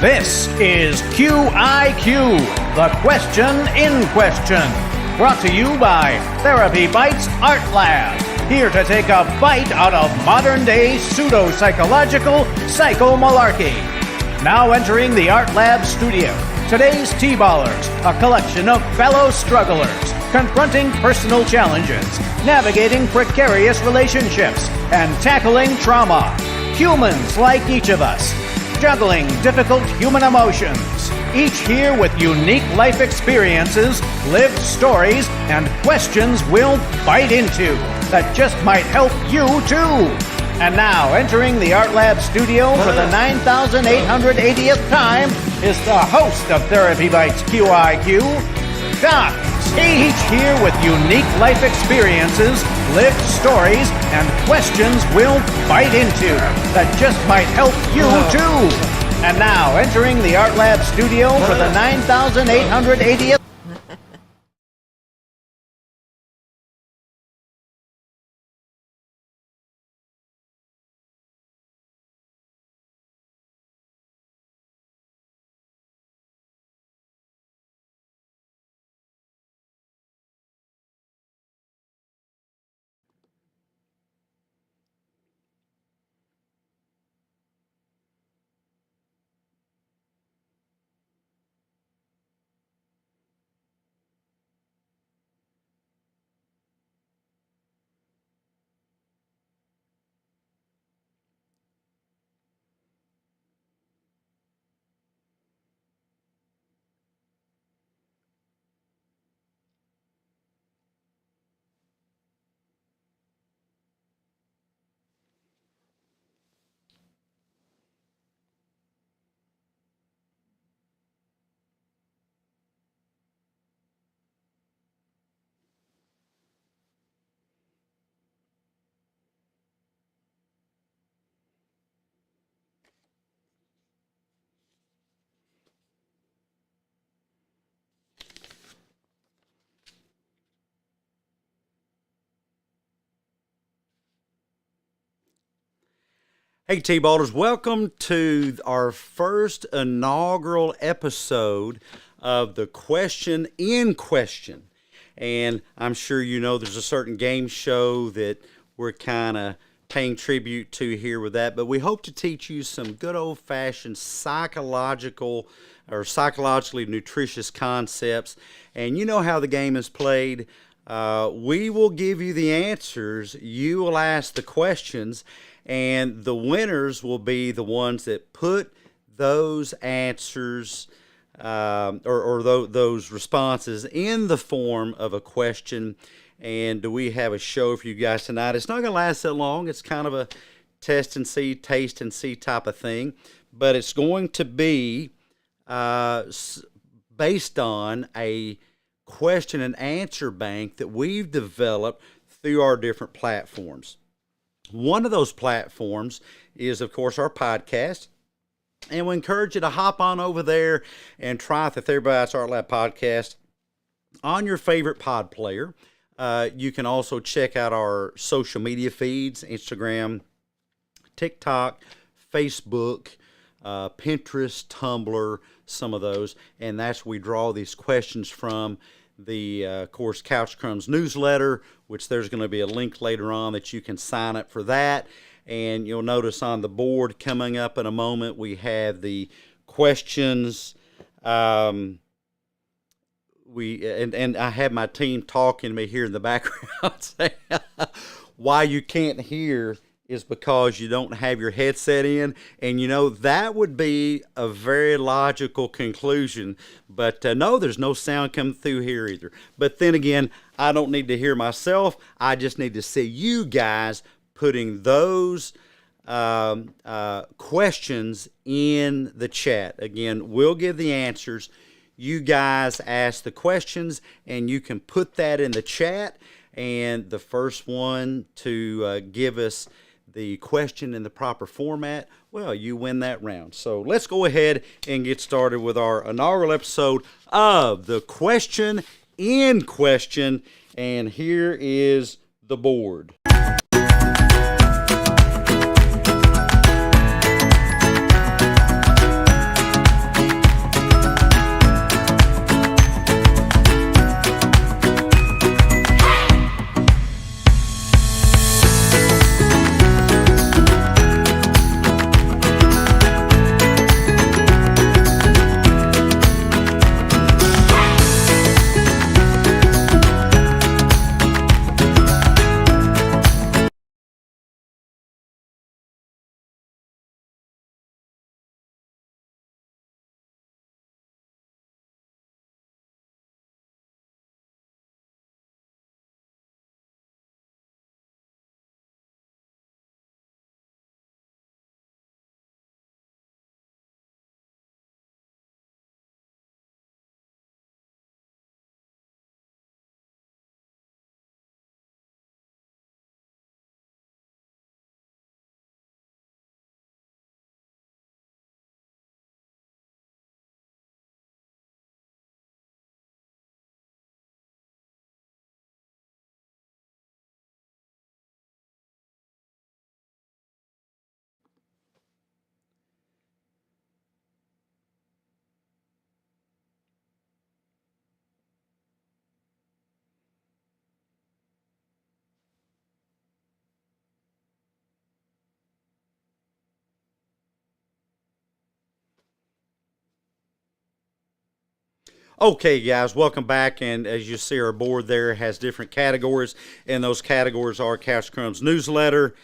This is Q.I.Q, the question in question. Brought to you by TherapyBites ART LAB. Here to take a bite out of modern-day pseudo-psychological psycho-malarky. Now entering the Art Lab studio, today's TBALrs, a collection of fellow strugglers, confronting personal challenges, navigating precarious relationships, and tackling trauma. Humans like each of us, juggling difficult human emotions, each here with unique life experiences, lived stories, and questions we'll bite into that just might help you too. And now, entering the Art Lab studio for the 9,880th time is the host of TherapyBites Q.i.Q, Doc. Each here with unique life experiences, lived stories, and questions we'll bite into that just might help you too. And now, entering the Art Lab studio for the 9,880th. Hey TBALrs, welcome to our first inaugural episode of the Question in Question. And I'm sure you know there's a certain game show that we're kind of paying tribute to here with that, but we hope to teach you some good old-fashioned psychological or psychologically nutritious concepts. And you know how the game is played. We will give you the answers, you will ask the questions, and the winners will be the ones that put those answers those responses in the form of a question. And we have a show for you guys tonight. It's not going to last that long. It's kind of a test and see, taste and see type of thing. But it's going to be based on a question and answer bank that we've developed through our different platforms. One of those platforms is, of course, our podcast. And we encourage you to hop on over there and try the TherapyBites ART LAB podcast on your favorite pod player. You can also check out our social media feeds, Instagram, TikTok, Facebook, Pinterest, Tumblr, some of those. And that's where we draw these questions from. The, of course, Couch Crumbs newsletter, which there's going to be a link later on that you can sign up for that. And you'll notice on the board coming up in a moment, we have the questions. And I have my team talking to me here in the background saying why you can't hear is because you don't have your headset in. And, you know, that would be a very logical conclusion. But no, there's no sound coming through here either. But then again, I don't need to hear myself. I just need to see you guys putting those questions in the chat. Again, we'll give the answers. You guys ask the questions, and you can put that in the chat. And the first one to give us the question in the proper format, well, you win that round. So let's go ahead and get started with our inaugural episode of the Question in Question. And here is the board. Okay, guys, welcome back. And as you see, our board there has different categories, and those categories are Couch Crumbs newsletter,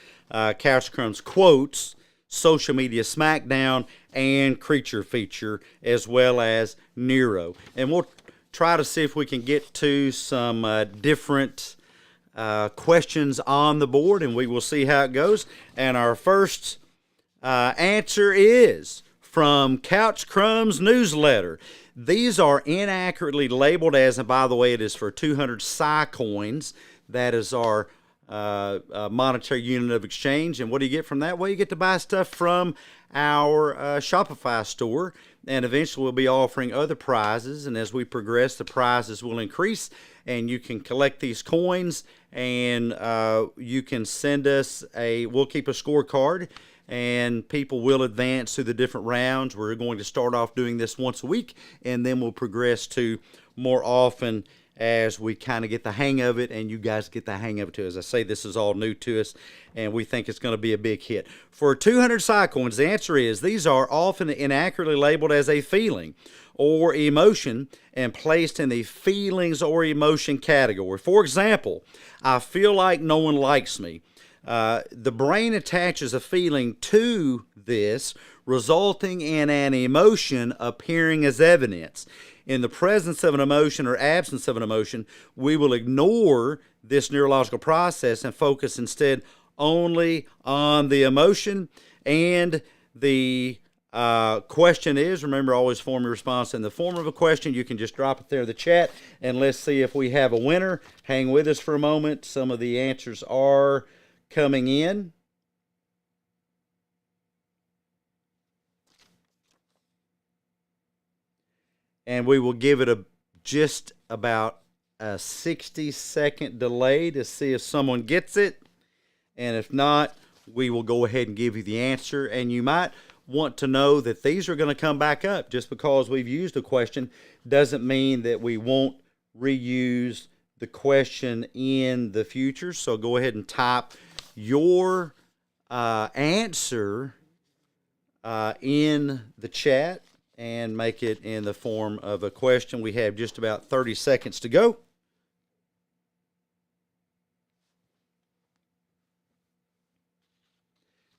Couch Crumbs quotes, social media smackdown, and creature feature, as well as Nero. And we'll try to see if we can get to some different questions on the board, and we will see how it goes. And our first answer is from Couch Crumbs newsletter. These are inaccurately labeled as, and by the way, it is for 200 Psy coins. That is our monetary unit of exchange. And what do you get from that? Well, you get to buy stuff from our Shopify store, and eventually we'll be offering other prizes. And as we progress, the prizes will increase, and you can collect these coins, and you can send us we'll keep a scorecard, and people will advance through the different rounds. We're going to start off doing this once a week, and then we'll progress to more often as we kind of get the hang of it, and you guys get the hang of it too. As I say, this is all new to us, and we think it's going to be a big hit. For 200 Psy coins, the answer is these are often inaccurately labeled as a feeling or emotion and placed in the feelings or emotion category. For example, I feel like no one likes me. The brain attaches a feeling to this, resulting in an emotion appearing as evidence. In the presence of an emotion or absence of an emotion, we will ignore this neurological process and focus instead only on the emotion. And the question is, remember, always form your response in the form of a question. You can just drop it there in the chat, and let's see if we have a winner. Hang with us for a moment. Some of the answers are coming in. And we will give it just about a 60-second delay to see if someone gets it. And if not, we will go ahead and give you the answer. And you might want to know that these are going to come back up. Just because we've used a question doesn't mean that we won't reuse the question in the future. So go ahead and type your answer in the chat and make it in the form of a question. We have just about 30 seconds to go.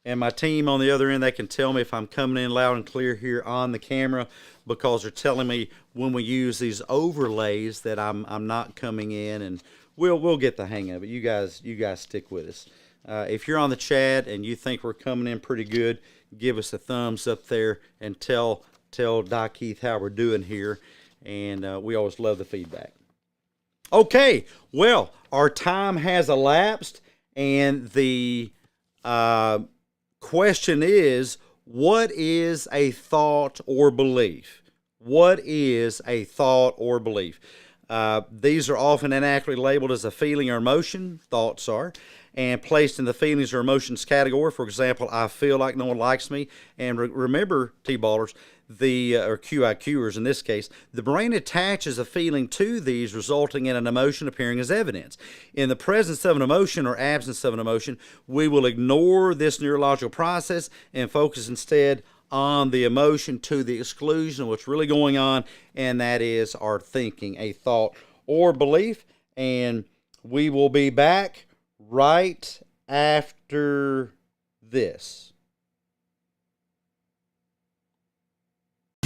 And my team on the other end, they can tell me if I'm coming in loud and clear here on the camera, because they're telling me when we use these overlays that I'm not coming in, and we'll get the hang of it. You guys stick with us. If you're on the chat and you think we're coming in pretty good, give us a thumbs up there and tell Doc Heath how we're doing here. And we always love the feedback. Okay, well, our time has elapsed, and the question is, what is a thought or belief? What is a thought or belief? These are often inaccurately labeled as a feeling or emotion, thoughts are, and placed in the feelings or emotions category. For example, I feel like no one likes me. And remember, TBALrs, or Q.I.Qers in this case, the brain attaches a feeling to these, resulting in an emotion appearing as evidence. In the presence of an emotion or absence of an emotion, we will ignore this neurological process and focus instead on the emotion to the exclusion of what's really going on, and that is our thinking, a thought or belief. And we will be back right after this.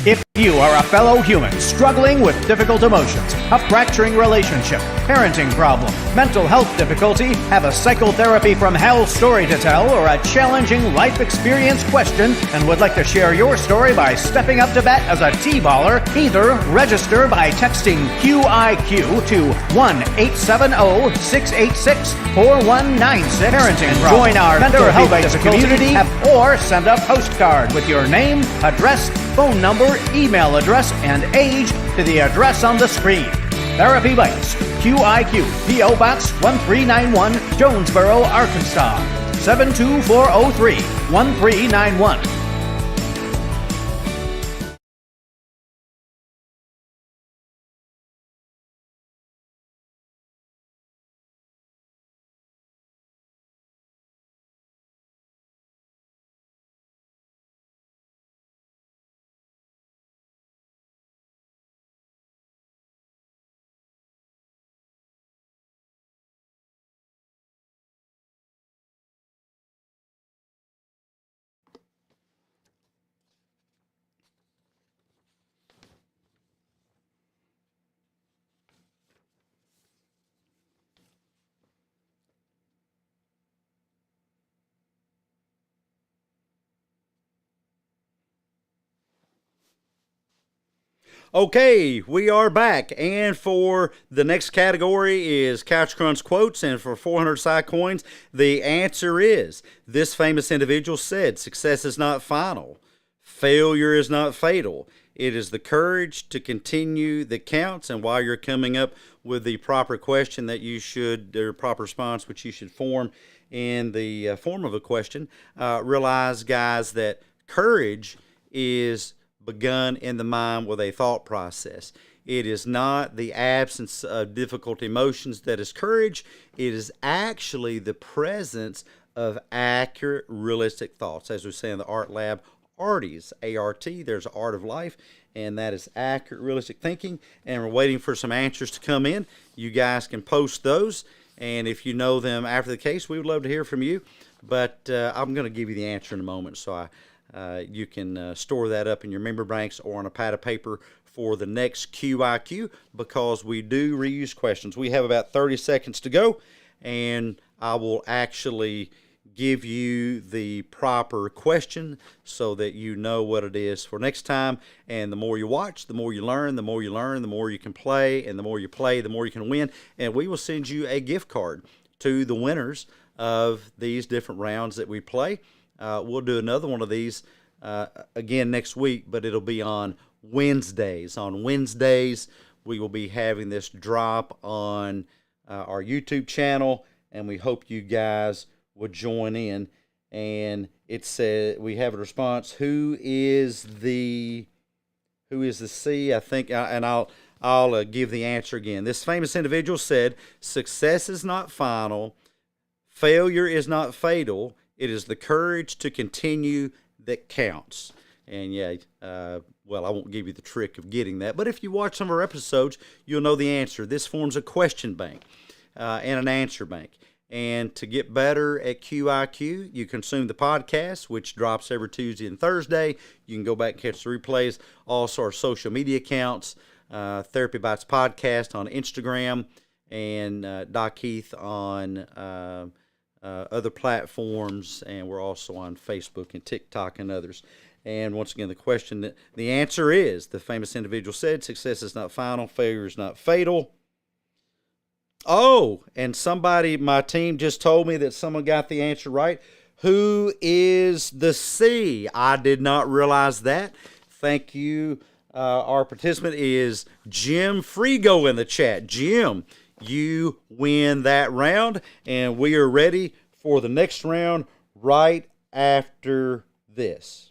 If you are a fellow human struggling with difficult emotions, a fracturing relationship, parenting problem, mental health difficulty, have a psychotherapy from hell story to tell, or a challenging life experience question, and would like to share your story by stepping up to bat as a T-baller, either register by texting Q.I.Q to 1-870-686-4196 parenting problem, join our mental health community, or send a postcard with your name, address, phone number, email address, and age to the address on the screen. Therapy Bites, Q.I.Q, P.O. Box 1391, Jonesboro, Arkansas, 72403-1391. Okay, we are back, and for the next category is Couch Crunch Quotes, and for 400 Psy Coins, the answer is, this famous individual said, success is not final, failure is not fatal, it is the courage to continue that counts. And while you're coming up with the proper question that you should, or proper response, which you should form in the form of a question, realize, guys, that courage is begun in the mind with a thought process. It is not the absence of difficult emotions that is courage. It is actually the presence of accurate, realistic thoughts. As we say in the Art Lab, ARTs, A-R-T, there's Art of Life, and that is accurate, realistic thinking. And we're waiting for some answers to come in. You guys can post those, and if you know them after the case, we would love to hear from you. But I'm going to give you the answer in a moment, so you can store that up in your memory banks or on a pad of paper for the next Q.I.Q, because we do reuse questions. We have about 30 seconds to go, and I will actually give you the proper question so that you know what it is for next time. And the more you watch, the more you learn, the more you learn, the more you can play, and the more you play, the more you can win. And we will send you a gift card to the winners of these different rounds that we play. We'll do another one of these again next week, but it'll be on Wednesdays. On Wednesdays, we will be having this drop on our YouTube channel, and we hope you guys would join in. And it said we have a response. Who is the C? I think, and I'll give the answer again. This famous individual said, "Success is not final, failure is not fatal. It is the courage to continue that counts." And yeah, well, I won't give you the trick of getting that, but if you watch some of our episodes, you'll know the answer. This forms a question bank and an answer bank. And to get better at Q.I.Q, you consume the podcast, which drops every Tuesday and Thursday. You can go back and catch the replays. Also, our social media accounts, TherapyBites Podcast on Instagram, and Doc Heath on other platforms, and we're also on Facebook and TikTok and others. And once again, the answer is, the famous individual said, success is not final, failure is not fatal. Oh, and my team just told me that someone got the answer right. Who is the C? I did not realize that. Thank you. Our participant is Jim Frigo in the chat. Jim, you win that round, and we are ready for the next round right after this.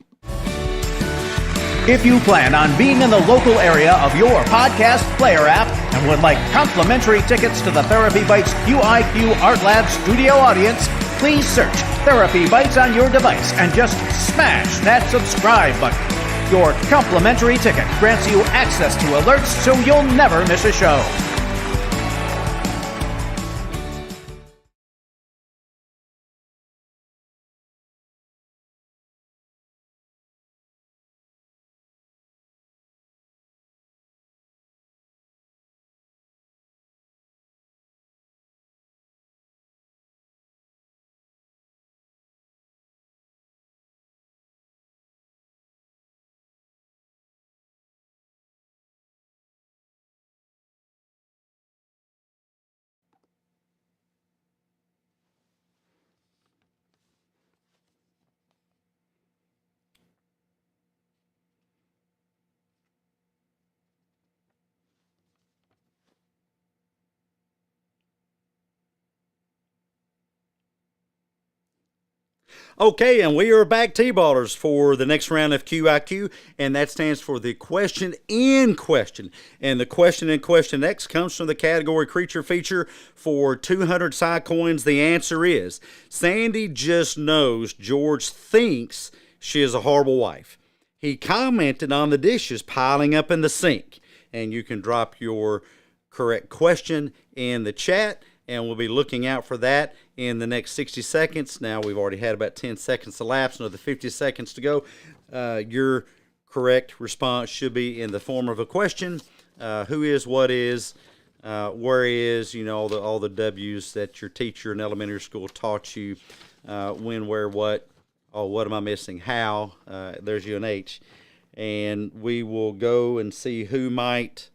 If you plan on being in the local area of your podcast player app and would like complimentary tickets to the TherapyBites Q.I.Q Art Lab studio audience, please search TherapyBites on your device and just smash that subscribe button. Your complimentary ticket grants you access to alerts so you'll never miss a show. Okay, and we are back, TBALrs, for the next round of Q.I.Q, and that stands for the question in question. And the question in question next comes from the category Creature Feature for 200 Psy Coins. The answer is, Sandy just knows George thinks she is a horrible wife. He commented on the dishes piling up in the sink. And you can drop your correct question in the chat, and we'll be looking out for that in the next 60 seconds. Now, we've already had about 10 seconds elapsed, another 50 seconds to go. Your correct response should be in the form of a question. Who is, what is, where is, all the W's that your teacher in elementary school taught you, when, where, what. Oh, what am I missing? How. There's you an H. and we will go and see who might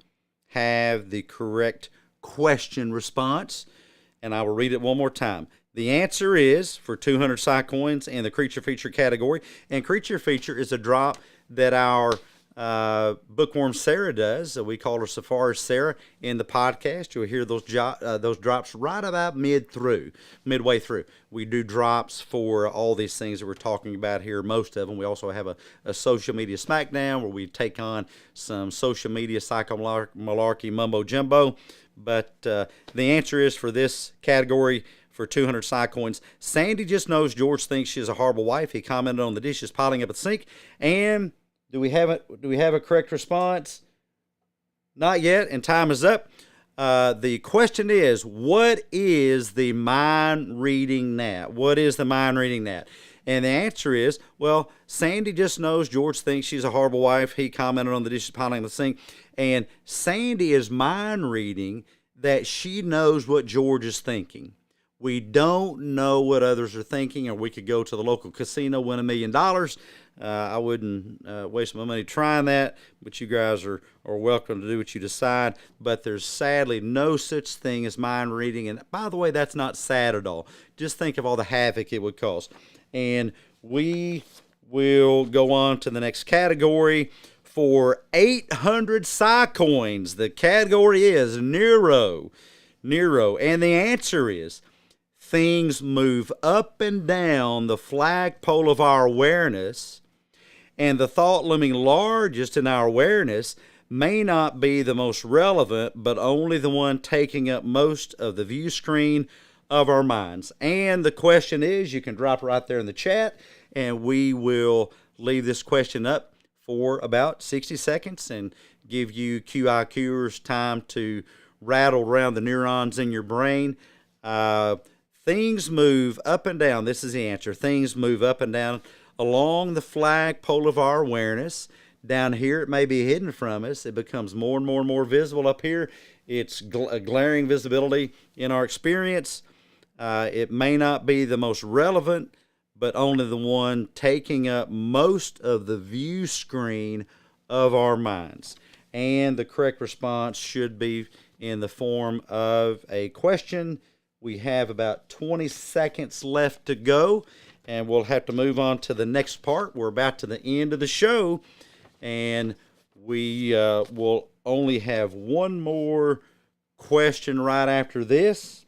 have the correct question response. And I will read it one more time. The answer is for 200 Psy coins in the creature feature category. And creature feature is a drop that our bookworm Sarah does. We call her Safari Sarah in the podcast. You'll hear those drops right about midway through. We do drops for all these things that we're talking about here, most of them. We also have a social media smackdown where we take on some social media psycho-malarky mumbo jumbo. But the answer is for this category for 200 Psy coins. Sandy just knows George thinks she's a horrible wife. He commented on the dishes piling up at the sink. And do we have a correct response? Not yet, and time is up. The question is, what is the mind reading gnat? What is the mind reading gnat? And the answer is, well, Sandy just knows George thinks she's a horrible wife. He commented on the dishes piling up the sink. And Sandy is mind reading that she knows what George is thinking. We don't know what others are thinking, or we could go to the local casino, win $1 million. I wouldn't waste my money trying that, but you guys are welcome to do what you decide. But there's sadly no such thing as mind reading. And by the way, that's not sad at all. Just think of all the havoc it would cause. And we will go on to the next category for 800 Psy coins. The category is Nero. And the answer is, things move up and down the flagpole of our awareness, and the thought looming largest in our awareness may not be the most relevant, but only the one taking up most of the view screen of our minds. And the question is, you can drop right there in the chat, and we will leave this question up for about 60 seconds and give you Q.I.Qers time to rattle around the neurons in your brain. Things move up and down. This is the answer. Things move up and down along the flagpole of our awareness. Down here, it may be hidden from us. It becomes more and more and more visible. Up here, it's glaring visibility in our experience. It may not be the most relevant, but only the one taking up most of the view screen of our minds. And the correct response should be in the form of a question. We have about 20 seconds left to go, and we'll have to move on to the next part. We're about to the end of the show, and we will only have one more question right after this.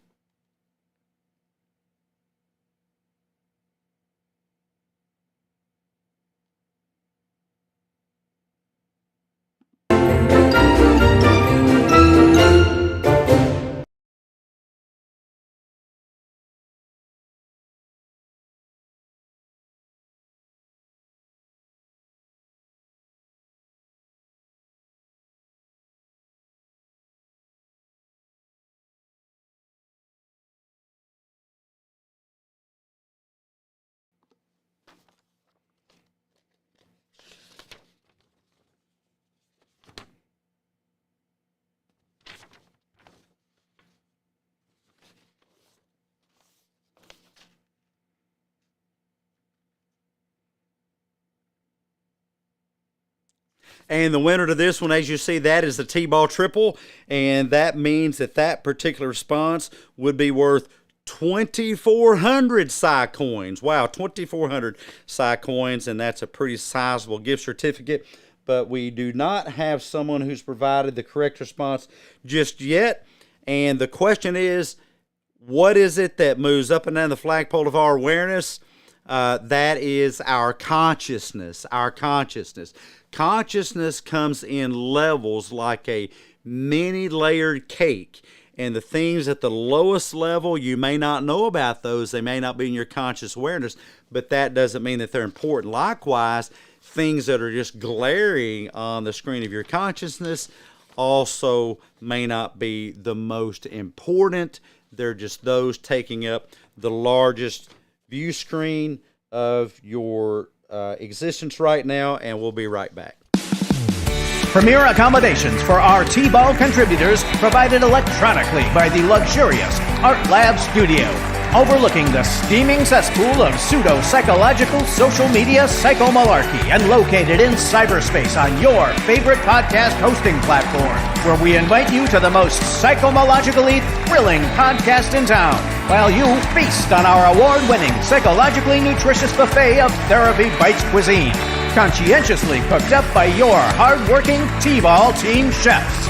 And the winner to this one, as you see, that is the T-ball triple. And that means that that particular response would be worth 2,400 Psy coins. Wow, 2,400 Psy coins, and that's a pretty sizable gift certificate. But we do not have someone who's provided the correct response just yet. And the question is, what is it that moves up and down the flagpole of our awareness? That is our consciousness, Consciousness comes in levels like a many layered cake. And the things at the lowest level, you may not know about those. They may not be in your conscious awareness, but that doesn't mean that they're important. Likewise, things that are just glaring on the screen of your consciousness also may not be the most important. They're just those taking up the largest view screen of your existence right now, and we'll be right back. Premier accommodations for our T-ball contributors provided electronically by the luxurious Art Lab Studio. overlooking the steaming cesspool of pseudo-psychological social media psycho-malarky and located in cyberspace on your favorite podcast hosting platform, where we invite you to the most psychomalogically thrilling podcast in town, while you feast on our award-winning psychologically nutritious buffet of TherapyBites cuisine, conscientiously cooked up by your hard-working T-ball team chefs.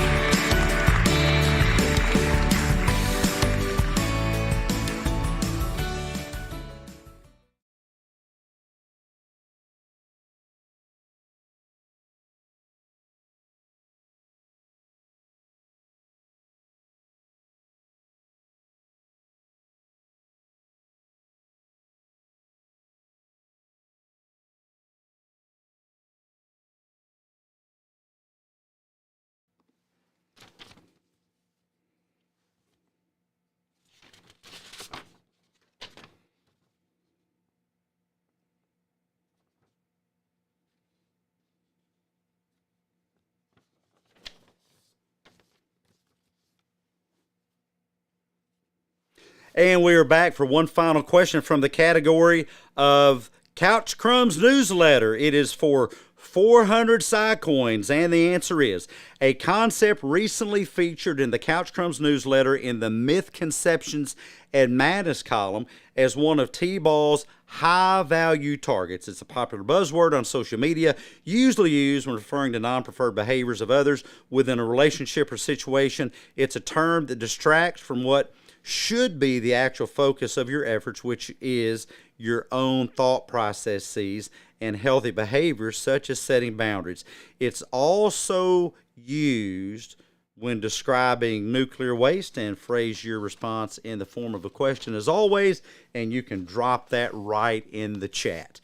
And we are back for one final question from the category of Couch Crumbs newsletter. It is for 400 Psycoins, and the answer is a concept recently featured in the Couch Crumbs newsletter in the Myth, Conceptions, and Madness column as one of T-Ball's high-value targets. It's a popular buzzword on social media, usually used when referring to non-preferred behaviors of others within a relationship or situation. It's a term that distracts from what should be the actual focus of your efforts, which is your own thought processes and healthy behaviors, such as setting boundaries. It's also used when describing nuclear waste, and phrase your response in the form of a question as always, and you can drop that right in the chat.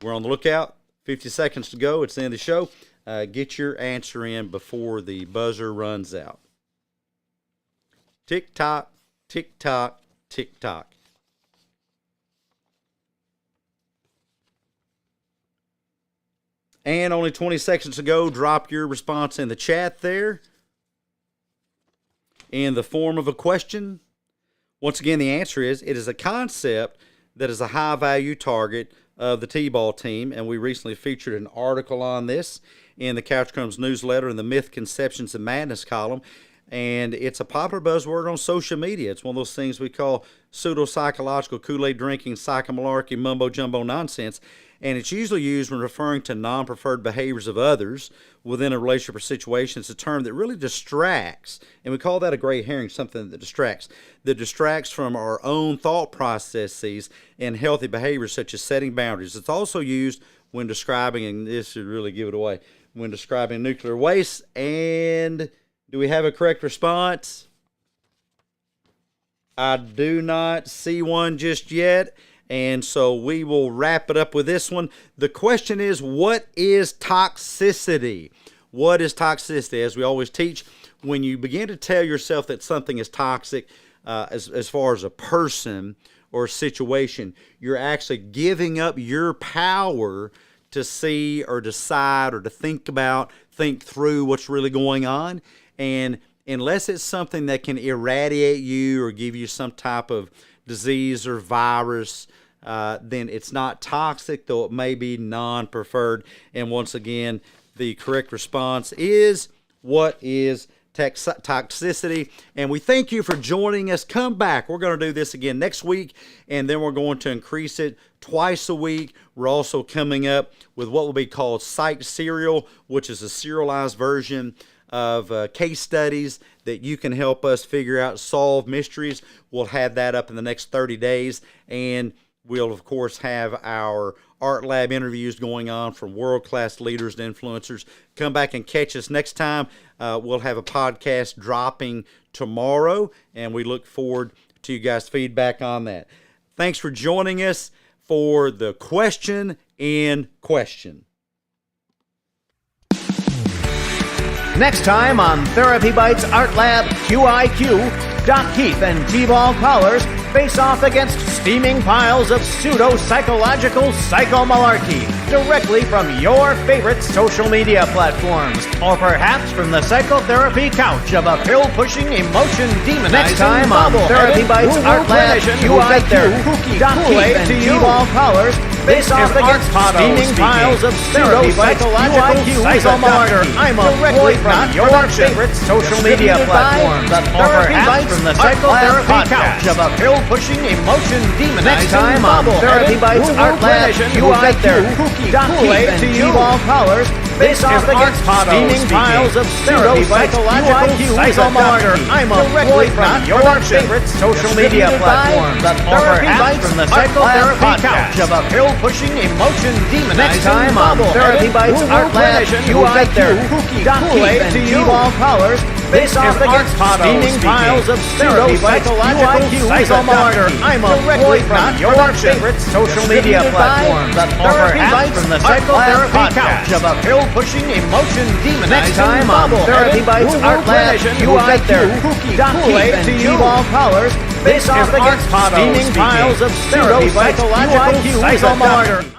We're on the lookout. 50 seconds to go. It's the end of the show. Get your answer in before the buzzer runs out. Tick-tock. Tick-tock, tick-tock. And only 20 seconds to go. Drop your response in the chat there in the form of a question. Once again, the answer is it is a concept that is a high-value target of the T-ball team, and we recently featured an article on this in the Couch Crumbs newsletter in the Myth, Conceptions, and Madness column. And it's a popular buzzword on social media. It's one of those things we call pseudo-psychological, Kool-Aid drinking, psycho-malarky, mumbo-jumbo nonsense. And it's usually used when referring to non-preferred behaviors of others within a relationship or situation. It's a term that really distracts, and we call that a gray herring, something that distracts from our own thought processes and healthy behaviors, such as setting boundaries. It's also used when describing, and this should really give it away, when describing nuclear waste. And do we have a correct response? I do not see one just yet, and so we will wrap it up with this one. The question is, what is toxicity? What is toxicity? As we always teach, when you begin to tell yourself that something is toxic, as far as a person or a situation, you're actually giving up your power to see or decide or to think through what's really going on. And unless it's something that can irradiate you or give you some type of disease or virus, then it's not toxic, though it may be non-preferred. And once again, the correct response is, what is toxicity? And we thank you for joining us. Come back. We're going to do this again next week, and then we're going to increase it twice a week. We're also coming up with what will be called Psych Serial, which is a serialized version of case studies that you can help us figure out, solve mysteries. We'll have that up in the next 30 days. And we'll, of course, have our Art Lab interviews going on from world-class leaders and influencers. Come back and catch us next time. We'll have a podcast dropping tomorrow, and we look forward to you guys' feedback on that. Thanks for joining us for the question in question. Next time on TherapyBites ART LAB Q.I.Q, Doc Heath and T-ball callers face off against steaming piles of pseudo-psychological psycho-malarky directly from your favorite social media platforms, or perhaps from the psychotherapy couch of a pill-pushing, emotion-demonizing Next time on TherapyBites ART LAB Q.i.Q. Heath and T.BALR callers face off against steaming piles of pseudo-psychological psycho-malarky directly from your favorite social media platforms, or perhaps from the psychotherapy couch of a pill-pushing, emotion-demonizing Next time on TherapyBites ART LAB Q.i.Q. Heath and T.BALR callers face off against steaming piles of pseudo-psychological psycho-malarky directly from your favorite social media platforms, or perhaps from the psychotherapy couch of a pill-pushing, emotion-demonizing Next time on TherapyBites ART LAB Q.i.Q. Heath and T.BALR callers face off against steaming piles of pseudo-psychological psycho-malarky directly from your favorite social media platforms, or perhaps from the psychotherapy couch of a pill-pushing, emotion-demonizing Next time on TherapyBites ART LAB Q.i.Q. Heath and T.BALR callers face off against steaming piles of pseudo-psychological psycho-malarky